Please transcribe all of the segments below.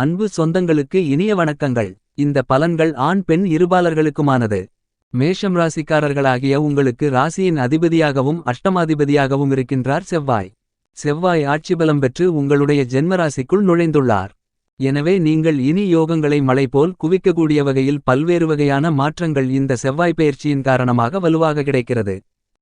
அன்பு சொந்தங்களுக்கு இனிய வணக்கங்கள். இந்த பலன்கள் ஆண் பெண் இருபாலர்களுக்குமானது. மேஷம் ராசிக்காரர்களாகிய உங்களுக்கு ராசியின் அதிபதியாகவும் அஷ்டமாதிபதியாகவும் இருக்கின்றார் செவ்வாய். செவ்வாய் ஆட்சிபலம் பெற்று உங்களுடைய ஜென்மராசிக்குள் நுழைந்துள்ளார். எனவே நீங்கள் இனி யோகங்களை மழை போல் குவிக்கக்கூடிய வகையில் பல்வேறு வகையான மாற்றங்கள் இந்த செவ்வாய் பெயர்ச்சியின் காரணமாக வலுவாக கிடைக்கிறது.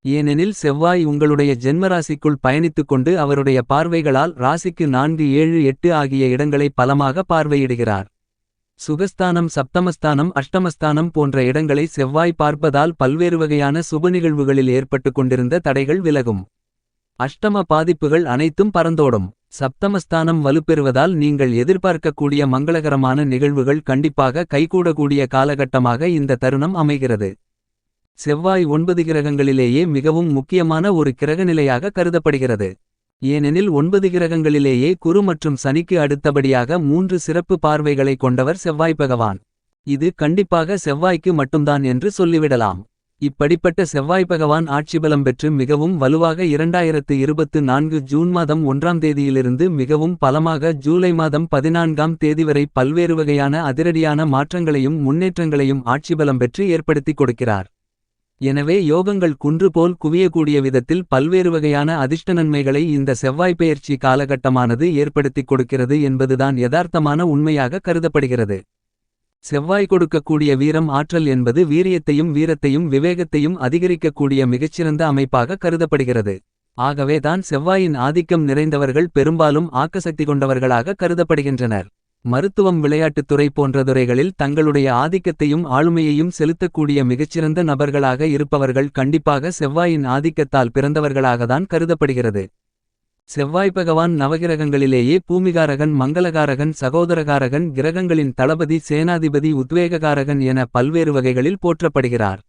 ஏனெனில் செவ்வாய் உங்களுடைய ஜென்மராசிக்குள் பயணித்துக் கொண்டு அவருடைய பார்வைகளால் ராசிக்கு 4 7 8 ஆகிய இடங்களை பலமாக பார்வையிடுகிறார். சுகஸ்தானம் சப்தமஸ்தானம் அஷ்டமஸ்தானம் போன்ற இடங்களை செவ்வாய் பார்ப்பதால் பல்வேறு வகையான சுப நிகழ்வுகளில் ஏற்பட்டுக் கொண்டிருந்த தடைகள் விலகும். அஷ்டம பாதிப்புகள் அனைத்தும் பறந்தோடும். சப்தமஸ்தானம் வலுப்பெறுவதால் நீங்கள் எதிர்பார்க்கக்கூடிய மங்களகரமான நிகழ்வுகள் கண்டிப்பாக கைகூடக்கூடிய காலகட்டமாக இந்த தருணம் அமைகிறது. செவ்வாய் 9 கிரகங்களிலேயே மிகவும் முக்கியமான ஒரு கிரகநிலையாக கருதப்படுகிறது. ஏனெனில் 9 கிரகங்களிலேயே குரு மற்றும் சனிக்கு அடுத்தபடியாக 3 சிறப்பு பார்வைகளை கொண்டவர் செவ்வாய் பகவான். இது கண்டிப்பாக செவ்வாய்க்கு மட்டும்தான் என்று சொல்லிவிடலாம். இப்படிப்பட்ட செவ்வாய் பகவான் ஆட்சிபலம் பெற்று மிகவும் வலுவாக 2024 ஜூன் மாதம் 1ஆம் தேதியிலிருந்து மிகவும் பலமாக ஜூலை மாதம் 14ஆம் தேதி வரை பல்வேறு வகையான அதிரடியான மாற்றங்களையும் முன்னேற்றங்களையும் ஆட்சிபலம் பெற்று ஏற்படுத்திக் கொடுக்கிறார். எனவே யோகங்கள் குன்று போல் குவியக்கூடிய விதத்தில் பல்வேறு வகையான அதிர்ஷ்ட நன்மைகளை இந்த செவ்வாய் பெயர்ச்சி காலகட்டமானது ஏற்படுத்திக் கொடுக்கிறது என்பதுதான் யதார்த்தமான உண்மையாக கருதப்படுகிறது. செவ்வாய் கொடுக்கக்கூடிய வீரம் ஆற்றல் என்பது வீரியத்தையும் வீரத்தையும் விவேகத்தையும் அதிகரிக்கக்கூடிய மிகச்சிறந்த அமைப்பாக கருதப்படுகிறது. ஆகவே தான் செவ்வாயின் ஆதிக்கம் நிறைந்தவர்கள் பெரும்பாலும் ஆக்கசக்தி கொண்டவர்களாக கருதப்படுகின்றனர். மருத்துவம் விளையாட்டுத்துறை போன்ற துறைகளில் தங்களுடைய ஆதிக்கத்தையும் ஆளுமையையும் செலுத்தக்கூடிய மிகச்சிறந்த நபர்களாக இருப்பவர்கள் கண்டிப்பாக செவ்வாயின் ஆதிக்கத்தால் பிறந்தவர்களாகத்தான் கருதப்படுகிறது. செவ்வாய் பகவான் நவகிரகங்களிலேயே பூமிகாரகன் மங்களகாரகன் சகோதரகாரகன் கிரகங்களின் தளபதி சேனாதிபதி உத்வேககாரகன் என பல்வேறு வகைகளில் போற்றப்படுகிறார்.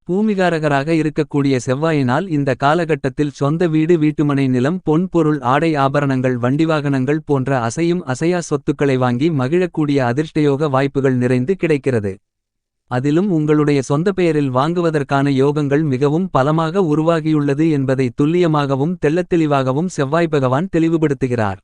பூமிகாரகராக இருக்கக்கூடிய செவ்வாயினால் இந்த காலகட்டத்தில் சொந்த வீடு வீட்டுமனை நிலம் பொன் பொருள் ஆடை ஆபரணங்கள் வண்டிவாகனங்கள் போன்ற அசையும் அசையா சொத்துக்களை வாங்கி மகிழக்கூடிய அதிர்ஷ்டயோக வாய்ப்புகள் நிறைந்து கிடைக்கிறது. அதிலும் உங்களுடைய சொந்த பெயரில் வாங்குவதற்கான யோகங்கள் மிகவும் பலமாக உருவாகியுள்ளது என்பதை துல்லியமாகவும் தெள்ளத்தெளிவாகவும் செவ்வாய் பகவான் தெளிவுபடுத்துகிறார்.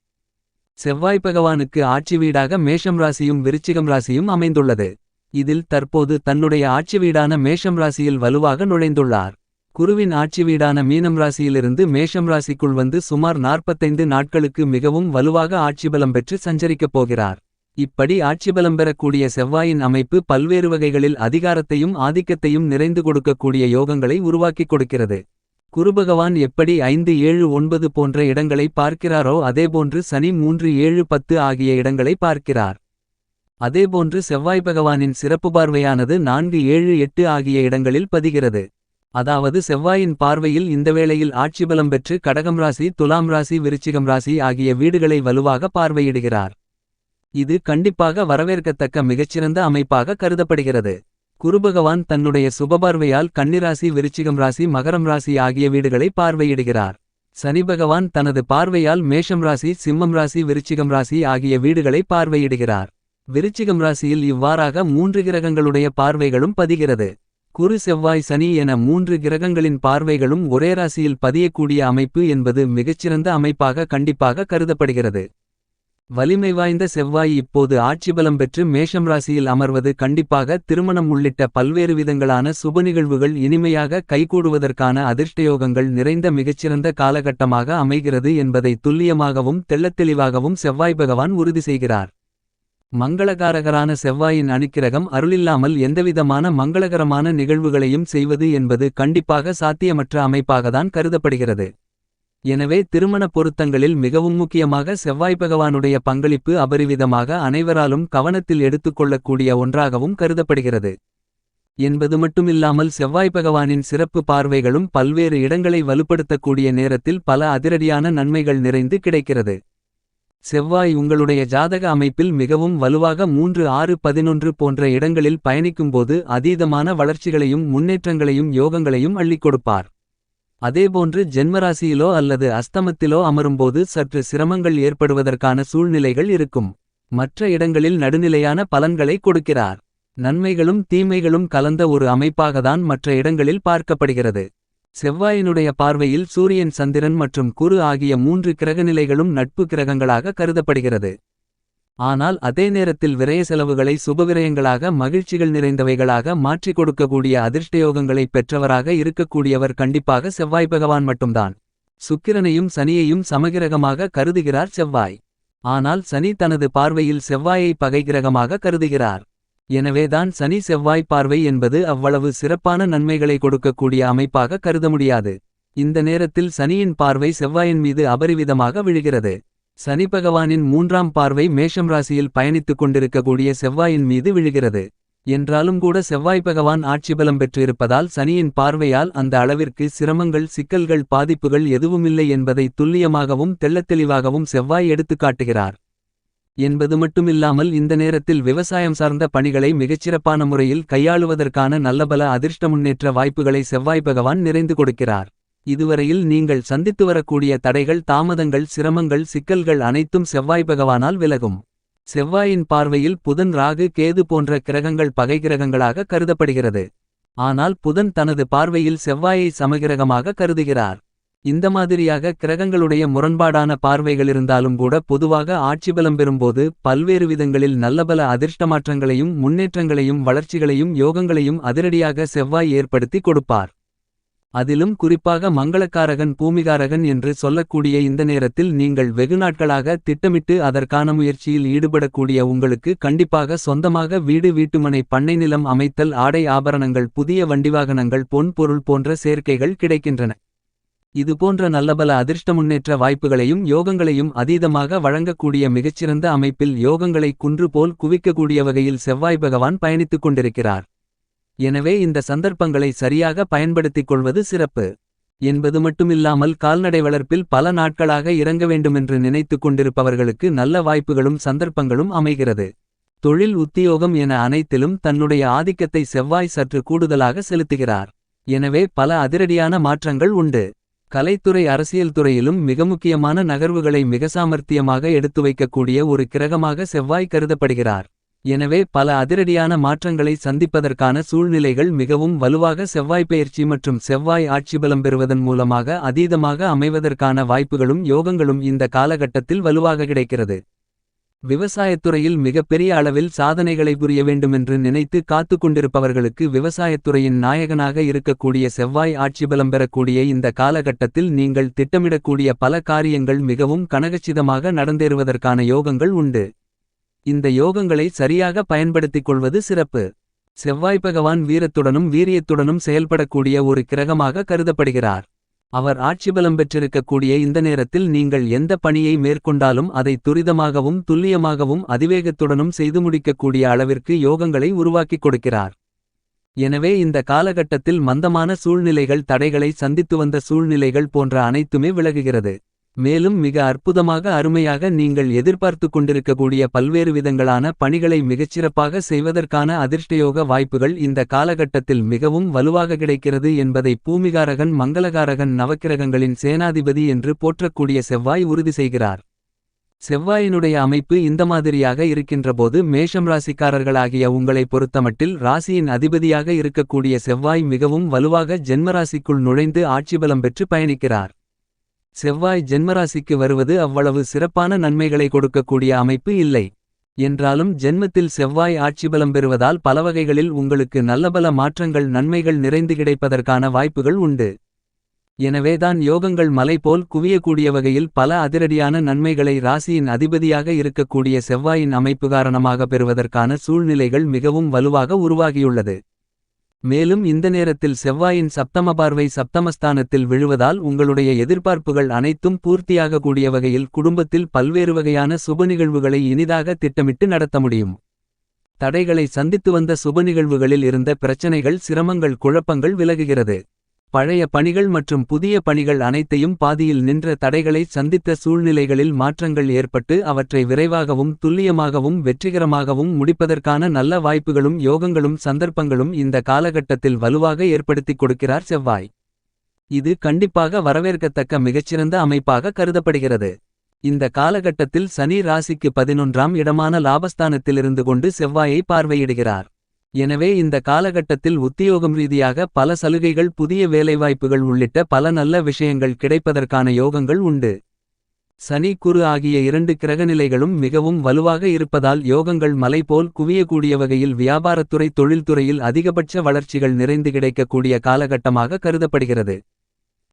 செவ்வாய் பகவானுக்கு ஆட்சி வீடாக மேஷம் ராசியும் விருச்சிகம் ராசியும் அமைந்துள்ளது. இதில் தற்போது தன்னுடைய ஆட்சி வீடான மேஷம் ராசியில் வலுவாக நுழைந்துள்ளார். குருவின் ஆட்சி வீடான மீனம் ராசியிலிருந்து மேஷம் ராசிக்குள் வந்து சுமார் 45 நாட்களுக்கு மிகவும் வலுவாக ஆட்சிபலம் பெற்று சஞ்சரிக்கப் போகிறார். இப்படி ஆட்சிபலம் பெறக்கூடிய செவ்வாயின் அமைப்பு பல்வேறு வகைகளில் அதிகாரத்தையும் ஆதிக்கத்தையும் நிறைந்து கொடுக்கக்கூடிய யோகங்களை உருவாக்கிக் கொடுக்கிறது. குருபகவான் எப்படி 5 7 9 போன்ற இடங்களை பார்க்கிறாரோ அதேபோன்று சனி 3 7 10 ஆகிய இடங்களை பார்க்கிறார். அதேபோன்று செவ்வாய் பகவானின் சிறப்பு பார்வையானது 4 7 8 ஆகிய இடங்களில் பதிகிறது. அதாவது செவ்வாயின் பார்வையில் இந்த வேளையில் ஆட்சிபலம் பெற்று கடகம் ராசி துலாம் ராசி விருச்சிகம் ராசி ஆகிய வீடுகளை வலுவாக பார்வையிடுகிறார். இது கண்டிப்பாக வரவேற்கத்தக்க மிகச்சிறந்த அமைப்பாக கருதப்படுகிறது. குருபகவான் தன்னுடைய சுபபார்வையால் கன்னிராசி விருச்சிகம் ராசி மகரம் ராசி ஆகிய வீடுகளை பார்வையிடுகிறார். சனி பகவான் தனது பார்வையால் மேஷம் ராசி சிம்மம் ராசி விருச்சிகம் ராசி ஆகிய வீடுகளை பார்வையிடுகிறார். விருச்சிகம் ராசியில் இவ்வாறாக 3 கிரகங்களுடைய பார்வைகளும் பதிகிறது. குரு செவ்வாய் சனி என 3 கிரகங்களின் பார்வைகளும் ஒரே ராசியில் பதியக்கூடிய அமைப்பு என்பது மிகச்சிறந்த அமைப்பாக கண்டிப்பாக கருதப்படுகிறது. வலிமை வாய்ந்த செவ்வாய் இப்போது ஆட்சிபலம் பெற்று மேஷம் ராசியில் அமர்வது கண்டிப்பாக திருமணம் உள்ளிட்ட பல்வேறு விதங்களான சுப நிகழ்வுகள் இனிமையாக கைகூடுவதற்கான அதிர்ஷ்டயோகங்கள் நிறைந்த மிகச்சிறந்த காலகட்டமாக அமைகிறது என்பதை துல்லியமாகவும் தெள்ளத்தெளிவாகவும் செவ்வாய் பகவான் உறுதி செய்கிறார். மங்களகாரகரான செவ்வாயின் அனுக்கிரகம் அருளில்லாமல் எந்தவிதமான மங்களகரமான நிகழ்வுகளையும் செய்வது என்பது கண்டிப்பாக சாத்தியமற்ற அமைப்பாகத்தான் கருதப்படுகிறது. எனவே திருமண பொருத்தங்களில் மிகவும் முக்கியமாக செவ்வாய் பகவானுடைய பங்களிப்பு அபரிவிதமாக அனைவராலும் கவனத்தில் எடுத்துக்கொள்ளக்கூடிய ஒன்றாகவும் கருதப்படுகிறது. என்பது மட்டுமில்லாமல் செவ்வாய் பகவானின் சிறப்பு பார்வைகளும் பல்வேறு இடங்களை வலுப்படுத்தக்கூடிய நேரத்தில் பல அதிரடியான நன்மைகள் நிறைந்து கிடைக்கிறது. செவ்வாய் உங்களுடைய ஜாதக அமைப்பில் மிகவும் வலுவாக 3 6 11 போன்ற இடங்களில் பயணிக்கும்போது அதீதமான வளர்ச்சிகளையும் முன்னேற்றங்களையும் யோகங்களையும் அள்ளிக் கொடுப்பார். அதேபோன்று ஜென்மராசியிலோ அல்லது அஸ்தமத்திலோ அமரும்போது சற்று சிரமங்கள் ஏற்படுவதற்கான சூழ்நிலைகள் இருக்கும். மற்ற இடங்களில் நடுநிலையான பலன்களை கொடுக்கிறார். நன்மைகளும் தீமைகளும் கலந்த ஒரு அமைப்பாகத்தான் மற்ற இடங்களில் பார்க்கப்படுகிறது. செவ்வாயினுடைய பார்வையில் சூரியன் சந்திரன் மற்றும் குரு ஆகிய 3 கிரகநிலைகளும் நட்பு கிரகங்களாக கருதப்படுகிறது. ஆனால் அதே நேரத்தில் விரய செலவுகளை சுபவிரயங்களாக மகிழ்ச்சிகள் நிறைந்தவைகளாக மாற்றிக் கொடுக்கக்கூடிய அதிர்ஷ்டயோகங்களை பெற்றவராக இருக்கக்கூடியவர் கண்டிப்பாக செவ்வாய் பகவான் மட்டும்தான். சுக்கிரனையும் சனியையும் சமகிரகமாக கருதுகிறார் செவ்வாய். ஆனால் சனி தனது பார்வையில் செவ்வாயை பகைகிரகமாக கருதுகிறார். எனவேதான் சனி செவ்வாய் பார்வை என்பது அவ்வளவு சிறப்பான நன்மைகளை கொடுக்கக்கூடிய அமைப்பாக கருத முடியாது. இந்த நேரத்தில் சனியின் பார்வை செவ்வாயின் மீது அபரிவிதமாக விழுகிறது. சனி பகவானின் 3ஆம் பார்வை மேஷம் ராசியில் பயணித்துக் கொண்டிருக்கக்கூடிய செவ்வாயின் மீது விழுகிறது. என்றாலும் கூட செவ்வாய் பகவான் ஆட்சிபலம் பெற்றிருப்பதால் சனியின் பார்வையால் அந்த அளவிற்கு சிரமங்கள் சிக்கல்கள் பாதிப்புகள் எதுவுமில்லை என்பதை துல்லியமாகவும் தெள்ளத்தெளிவாகவும் செவ்வாய் எடுத்துக்காட்டுகிறார் என்பது மட்டுமில்லாமல் இந்த நேரத்தில் விவசாயம் சார்ந்த பணிகளை மிகச்சிறப்பான முறையில் கையாளுவதற்கான நல்லபல அதிர்ஷ்ட முன்னேற்ற வாய்ப்புகளை செவ்வாய் பகவான் நிறைந்து கொடுக்கிறார். இதுவரையில் நீங்கள் சந்தித்து வரக்கூடிய தடைகள் தாமதங்கள் சிரமங்கள் சிக்கல்கள் அனைத்தும் செவ்வாய் பகவானால் விலகும். செவ்வாயின் பார்வையில் புதன் ராகு கேது போன்ற கிரகங்கள் பகை கிரகங்களாக கருதப்படுகிறது. ஆனால் புதன் தனது பார்வையில் செவ்வாயை சமகிரகமாக கருதுகிறார். இந்த மாதிரியாக கிரகங்களுடைய முரண்பாடான பார்வைகளிருந்தாலும் கூட பொதுவாக ஆட்சிபலம் பெறும்போது பல்வேறு விதங்களில் நல்லபல அதிர்ஷ்டமாற்றங்களையும் முன்னேற்றங்களையும் வளர்ச்சிகளையும் யோகங்களையும் அதிரடியாக செவ்வாய் ஏற்படுத்தி கொடுப்பார். அதிலும் குறிப்பாக மங்களக்காரகன் பூமிகாரகன் என்று சொல்லக்கூடிய இந்த நேரத்தில் நீங்கள் வெகுநாட்களாக திட்டமிட்டு அதற்கான முயற்சியில் ஈடுபடக்கூடிய உங்களுக்கு கண்டிப்பாக சொந்தமாக வீடு வீட்டுமனை பண்ணை நிலம் அமைத்தல் ஆடை ஆபரணங்கள் புதிய வண்டிவாகனங்கள் பொன் பொருள் போன்ற சேர்க்கைகள் கிடைக்கின்றன. இதுபோன்ற நல்லபல அதிர்ஷ்ட முன்னேற்ற வாய்ப்புகளையும் யோகங்களையும் அதீதமாக வழங்கக்கூடிய மிகச்சிறந்த அமைப்பில் யோகங்களை குன்று போல் குவிக்கக்கூடிய வகையில் செவ்வாய் பகவான் பயணித்துக் கொண்டிருக்கிறார். எனவே இந்த சந்தர்ப்பங்களை சரியாக பயன்படுத்திக் கொள்வது சிறப்பு என்பது மட்டுமில்லாமல் கால்நடை வளர்ப்பில் பல நாட்களாக இறங்க வேண்டுமென்று நினைத்துக் கொண்டிருப்பவர்களுக்கு நல்ல வாய்ப்புகளும் சந்தர்ப்பங்களும் அமைகிறது. தொழில் உத்தியோகம் என அனைத்திலும் தன்னுடைய ஆதிக்கத்தை செவ்வாய் சற்று கூடுதலாக செலுத்துகிறார். எனவே பல அதிரடியான மாற்றங்கள் உண்டு. கலைத்துறை அரசியல் துறையிலும் மிக முக்கியமான நகர்வுகளை மிக சாமர்த்தியமாக எடுத்து வைக்கக்கூடிய ஒரு கிரகமாக செவ்வாய் கருதப்படுகிறார். எனவே பல அதிரடியான மாற்றங்களை சந்திப்பதற்கான சூழ்நிலைகள் மிகவும் வலுவாக செவ்வாய் பெயர்ச்சி மற்றும் செவ்வாய் ஆட்சிபலம் பெறுவதன் மூலமாக அதீதமாக அமைவதற்கான வாய்ப்புகளும் யோகங்களும் இந்த காலகட்டத்தில் வலுவாக கிடைக்கிறது. விவசாயத்துறையில் மிகப்பெரிய அளவில் சாதனைகளை புரிய வேண்டுமென்று நினைத்து காத்து கொண்டிருப்பவர்களுக்கு விவசாயத்துறையின் நாயகனாக இருக்கக்கூடிய செவ்வாய் ஆட்சிபலம் பெறக்கூடிய இந்த காலகட்டத்தில் நீங்கள் திட்டமிடக்கூடிய பல காரியங்கள் மிகவும் கனகச்சிதமாக நடந்தேறுவதற்கான யோகங்கள் உண்டு. இந்த யோகங்களை சரியாக பயன்படுத்திக் கொள்வது சிறப்பு. செவ்வாய் பகவான் வீரத்துடனும் வீரியத்துடனும் செயல்படக்கூடிய ஒரு கிரகமாக கருதப்படுகிறார். அவர் ஆட்சிபலம் பெற்றிருக்கக்கூடிய இந்த நேரத்தில் நீங்கள் எந்த பணியை மேற்கொண்டாலும் அதை துரிதமாகவும் துல்லியமாகவும் அதிவேகத்துடனும் செய்து முடிக்கக்கூடிய அளவிற்கு யோகங்களை உருவாக்கிக் கொடுக்கிறார். எனவே இந்த காலகட்டத்தில் மந்தமான சூழ்நிலைகள் தடைகளை சந்தித்து வந்த சூழ்நிலைகள் போன்ற அனைத்துமே விலகுகிறது. மேலும் மிக அற்புதமாக அருமையாக நீங்கள் எதிர்பார்த்து கொண்டிருக்கக்கூடிய பல்வேறு விதங்களான பணிகளை மிகச்சிறப்பாக செய்வதற்கான அதிர்ஷ்டயோக வாய்ப்புகள் இந்த காலகட்டத்தில் மிகவும் வலுவாக கிடைக்கிறது என்பதை பூமிகாரகன் மங்களகாரகன் நவக்கிரகங்களின் சேனாதிபதி என்று போற்றக்கூடிய செவ்வாய் உறுதி செய்கிறார். செவ்வாயினுடைய அமைப்பு இந்த மாதிரியாக இருக்கின்றபோது மேஷம் ராசிக்காரர்களாகிய உங்களை பொறுத்தமட்டில் ராசியின் அதிபதியாக இருக்கக்கூடிய செவ்வாய் மிகவும் வலுவாக ஜென்மராசிக்குள் நுழைந்து ஆட்சிபலம் பெற்று பயணிக்கிறார். செவ்வாய் ஜென்மராசிக்கு வருவது அவ்வளவு சிறப்பான நன்மைகளை கொடுக்கக்கூடிய அமைப்பு இல்லை என்றாலும் ஜென்மத்தில் செவ்வாய் ஆட்சிபலம் பெறுவதால் பலவகைகளில் உங்களுக்கு நல்லபல மாற்றங்கள் நன்மைகள் நிறைந்து கிடைப்பதற்கான வாய்ப்புகள் உண்டு. எனவேதான் யோகங்கள் மலை போல் குவியக்கூடிய வகையில் பல அதிரடியான நன்மைகளை ராசியின் அதிபதியாக இருக்கக்கூடிய செவ்வாயின் அமைப்பு காரணமாக பெறுவதற்கான சூழ்நிலைகள் மிகவும் வலுவாக உருவாகியுள்ளது. மேலும் இந்த நேரத்தில் செவ்வாயின் சப்தம பார்வை சப்தமஸ்தானத்தில் விழுவதால் உங்களுடைய எதிர்பார்ப்புகள் அனைத்தும் பூர்த்தியாக கூடிய வகையில் குடும்பத்தில் பல்வேறு வகையான சுப நிகழ்வுகளை இனிதாக திட்டமிட்டு நடத்த முடியும். தடைகளை சந்தித்து வந்த சுப நிகழ்வுகளில் இருந்த பிரச்சனைகள் சிரமங்கள் குழப்பங்கள் விலகுகிறது. பழைய பணிகள் மற்றும் புதிய பணிகள் அனைத்தையும் பாதியில் நின்ற தடைகளை சந்தித்த சூழ்நிலைகளில் மாற்றங்கள் ஏற்பட்டு அவற்றை விரைவாகவும் துல்லியமாகவும் வெற்றிகரமாகவும் முடிப்பதற்கான நல்ல வாய்ப்புகளும் யோகங்களும் சந்தர்ப்பங்களும் இந்த காலகட்டத்தில் வலுவாக ஏற்படுத்திக் கொடுக்கிறார் செவ்வாய். இது கண்டிப்பாக வரவேற்கத்தக்க மிகச்சிறந்த அமைப்பாக கருதப்படுகிறது. இந்த காலகட்டத்தில் சனி ராசிக்கு 11ஆம் இடமான லாபஸ்தானத்திலிருந்து கொண்டு செவ்வாயை பார்வையிடுகிறார். எனவே இந்த காலகட்டத்தில் உத்தியோகம் ரீதியாக பல சலுகைகள் புதிய வேலைவாய்ப்புகள் உள்ளிட்ட பல நல்ல விஷயங்கள் கிடைப்பதற்கான யோகங்கள் உண்டு. சனி குரு ஆகிய 2 கிரகநிலைகளும் மிகவும் வலுவாக இருப்பதால் யோகங்கள் மலை போல் குவியக்கூடிய வகையில் வியாபாரத்துறை தொழில்துறையில் அதிகபட்ச வளர்ச்சிகள் நிறைந்து கிடைக்கக்கூடிய காலகட்டமாக கருதப்படுகிறது.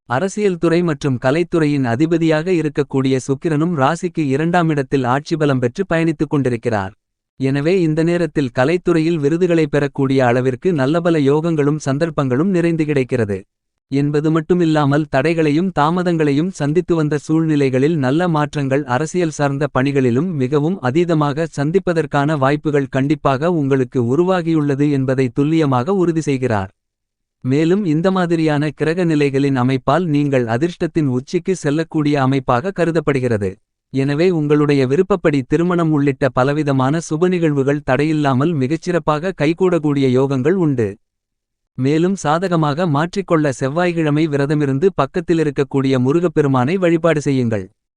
அரசியல் துறை மற்றும் கலைத்துறையின் அதிபதியாக இருக்கக்கூடிய சுக்கிரனும் ராசிக்கு 2ஆம் இடத்தில் ஆட்சி பலம் பெற்று பயணித்துக் கொண்டிருக்கிறார். எனவே இந்த நேரத்தில் கலைத்துறையில் விருதுகளை பெறக்கூடிய அளவிற்கு நல்லபல யோகங்களும் சந்தர்ப்பங்களும் நிறைந்து கிடைக்கிறது என்பது மட்டுமில்லாமல் தடைகளையும் தாமதங்களையும் சந்தித்து வந்த சூழ்நிலைகளில் நல்ல மாற்றங்கள் அரசியல் சார்ந்த பணிகளிலும் மிகவும் அதீதமாக சந்திப்பதற்கான வாய்ப்புகள் கண்டிப்பாக உங்களுக்கு உருவாகியுள்ளது என்பதை துல்லியமாக உறுதி செய்கிறார். மேலும் இந்த மாதிரியான கிரக நிலைகளின் அமைப்பால் நீங்கள் அதிர்ஷ்டத்தின் உச்சிக்கு செல்லக்கூடிய அமைப்பாக கருதப்படுகிறது. எனவே உங்களுடைய விருப்பப்படி திருமணம் உள்ளிட்ட பலவிதமான சுப நிகழ்வுகள் தடையில்லாமல் மிகச்சிறப்பாக கைகூடக்கூடிய யோகங்கள் உண்டு. மேலும் சாதகமாக மாற்றிக்கொள்ள செவ்வாய்க்கிழமை விரதமிருந்து பக்கத்திலிருக்கக்கூடிய முருகப்பெருமானை வழிபாடு செய்யுங்கள்.